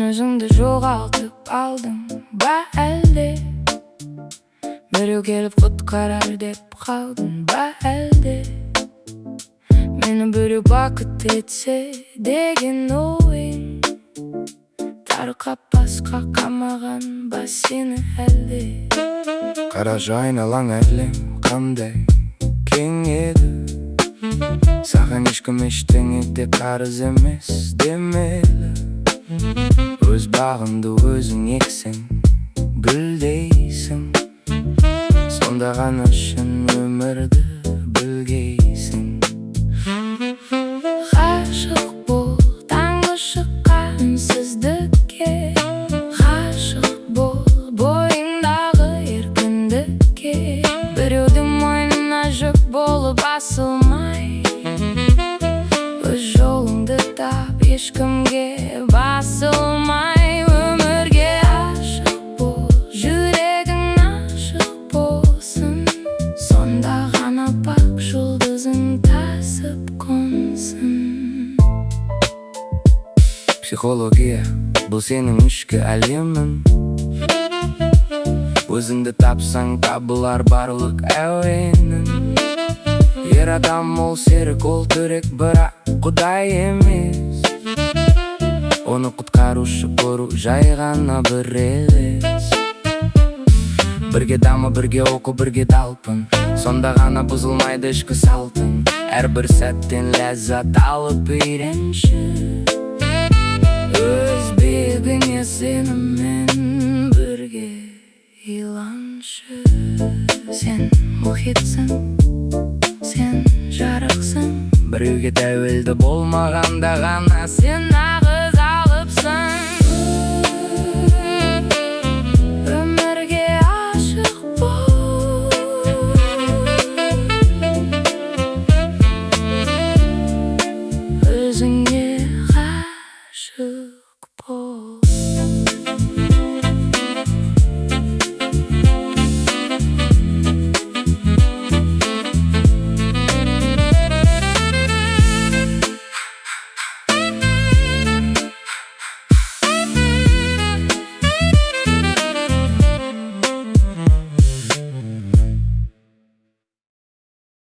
өзіңді жоғалтып алдың ба әлде? Біреу келіп құтқарар деп қалдың ба әлде? Мені біреу бақыт етсе деген ойың тар қапасқа қамаған ба сені әлде? Қарашы айналаң әлем қандай кең еді, саған ешкім ештеңе де қарыз емес демелі. Өз бағыңды өзің ексең гүлдейсің, сонда ғана шын өмірді білгейсің. Ғашық бол таңғы шыққан сіздікке, ғашық бол бойыңдағы еркіндікке. Біреудің мойнына жүк болып асылмай, өз жолыңды тап, ешкімге басылмай. Өмірге ашық бол, жүрегің ашық болсын, сонда ғана бақ жұлдызың тасып қонсын. Психология бұл сенің ішкі әлемің, өзіңді тапсаң табылар барлық әуенің. Ер адам ол серік, ол түрек, бірақ құдай емес. Оны құтқарушы көру жай ғана бір елес. Бірге дамы, бірге оқу, бірге талпын, сонда ғана бұзылмайды ішкі салтың. Әрбір сәттен ләззат алып үйренші, Өз биігіңе сеніммен бірге иланшы. Сен мұхитсың, сен жарықсың, біреуге тәуелді болмағанда ғана сен ақ